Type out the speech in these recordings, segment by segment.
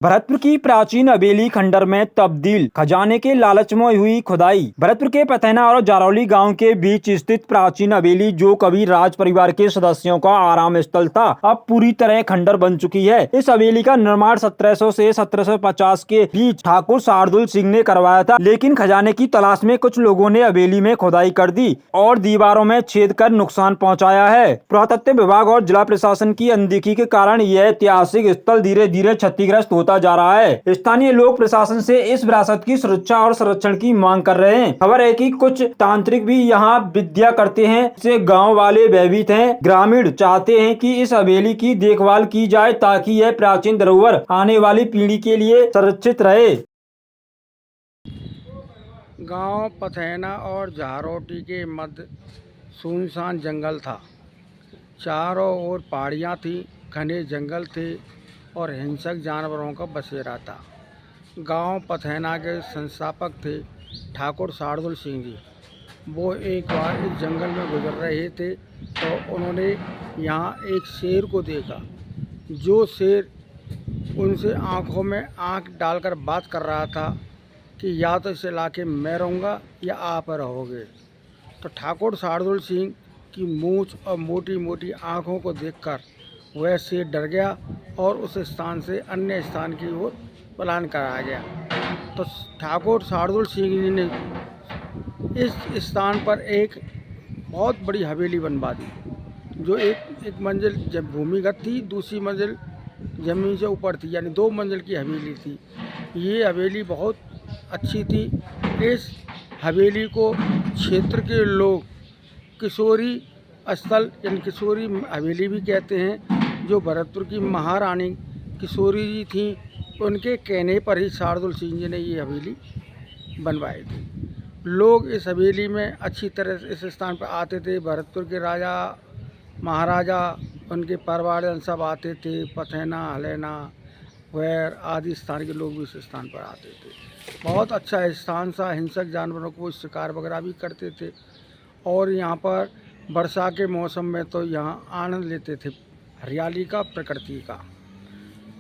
भरतपुर की प्राचीन हवेली खंडर में तब्दील, खजाने के लालच में हुई खुदाई। भरतपुर के पथैना और जारौली गांव के बीच स्थित प्राचीन हवेली, जो कभी राज परिवार के सदस्यों का आराम स्थल था, अब पूरी तरह खंडर बन चुकी है। इस हवेली का निर्माण 1700 से 1750 के बीच ठाकुर शार्दुल सिंह ने करवाया था, लेकिन खजाने की तलाश में कुछ लोगों ने हवेली में खुदाई कर दी और दीवारों में छेद कर नुकसान पहुँचाया है। पुरातत्व विभाग और जिला प्रशासन की अनदेखी के कारण यह ऐतिहासिक स्थल धीरे धीरे क्षतिग्रस्त होता जा रहा है। स्थानीय लोग प्रशासन से इस विरासत की सुरक्षा और संरक्षण की मांग कर रहे हैं। खबर है कि कुछ तांत्रिक भी यहाँ विद्या करते हैं, इससे गांव वाले भयभीत हैं। ग्रामीण चाहते हैं कि इस हवेली की देखभाल की जाए ताकि यह प्राचीन धरोहर आने वाली पीढ़ी के लिए संरक्षित रहे। गांव पथैना और झारोटी के मध्य सुनसान जंगल था। चारों ओर पहाड़ियाँ थी, घने जंगल थे और हिंसक जानवरों का बसेरा था। गांव पथैना के संस्थापक थे ठाकुर शार्दुल सिंह जी। वो एक बार इस जंगल में गुजर रहे थे तो उन्होंने यहाँ एक शेर को देखा। जो शेर उनसे आँखों में आँख डालकर बात कर रहा था कि या तो इस इलाके में मैं रहूँगा या आप रहोगे। तो ठाकुर शार्दुल सिंह की मूंछ और मोटी मोटी आँखों को देखकर वह शेर डर गया और उस स्थान से अन्य स्थान की ओर पलायन कराया गया। तो ठाकुर शार्दुल सिंह जी ने इस स्थान पर एक बहुत बड़ी हवेली बनवा दी, जो एक मंजिल जब भूमिगत थी, दूसरी मंजिल ज़मीन से ऊपर थी, यानी 2 मंजिल की हवेली थी। ये हवेली बहुत अच्छी थी। इस हवेली को क्षेत्र के लोग किशोरी स्थल यानी किशोरी हवेली भी कहते हैं। जो भरतपुर की महारानी किशोरी जी थी, उनके कहने पर ही शार्दुल सिंह जी ने ये हवेली बनवाई थी। लोग इस हवेली में अच्छी तरह से इस स्थान पर आते थे। भरतपुर के राजा महाराजा, उनके परिवारजन सब आते थे। पथैना, हलैना, वैर आदि स्थान के लोग भी इस स्थान पर आते थे। बहुत अच्छा स्थान था। हिंसक जानवरों को शिकार वगैरह भी करते थे और यहाँ पर वर्षा के मौसम में तो यहाँ आनंद लेते थे हरियाली का, प्रकृति का।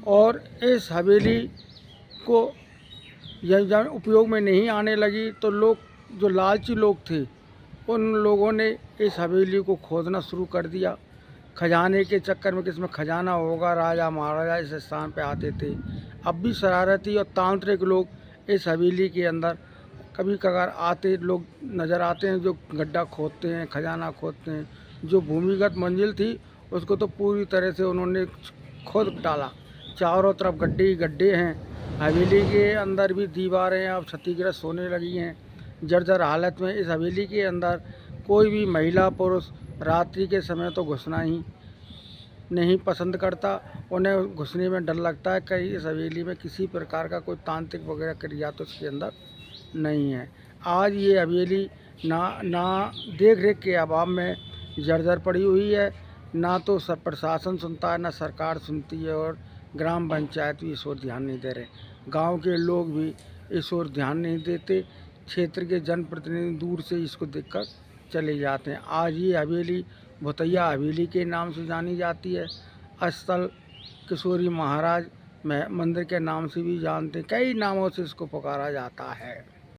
और इस हवेली को जब उपयोग में नहीं आने लगी तो लोग, जो लालची लोग थे, उन लोगों ने इस हवेली को खोदना शुरू कर दिया। खजाने के चक्कर में, किसमें खजाना होगा, राजा महाराजा इस स्थान पे आते थे। अब भी शरारती और तांत्रिक लोग इस हवेली के अंदर कभी कभार आते लोग नज़र आते हैं, जो गड्ढा खोदते हैं, खजाना खोदते हैं। जो भूमिगत मंजिल थी उसको तो पूरी तरह से उन्होंने खोद डाला। चारों तरफ गड्ढे ही गड्ढे हैं। हवेली के अंदर भी दीवारें अब क्षतिग्रस्त होने लगी हैं। जर्जर हालत में इस हवेली के अंदर कोई भी महिला पुरुष रात्रि के समय तो घुसना ही नहीं पसंद करता। उन्हें घुसने में डर लगता है कहीं इस हवेली में किसी प्रकार का कोई तांत्रिक वगैरह क्रिया तो इसके अंदर नहीं है। आज ये हवेली ना देख रेख के अभाव में जर्जर पड़ी हुई है। ना तो सब प्रशासन सुनता है, ना सरकार सुनती है और ग्राम पंचायत भी इस ओर ध्यान नहीं दे रहे। गांव के लोग भी इस ओर ध्यान नहीं देते। क्षेत्र के जनप्रतिनिधि दूर से इसको देखकर चले जाते हैं। आज ये हवेली भुतैया हवेली के नाम से जानी जाती है। स्थल किशोरी महाराज मंदिर के नाम से भी जानते हैं। कई नामों से इसको पुकारा जाता है।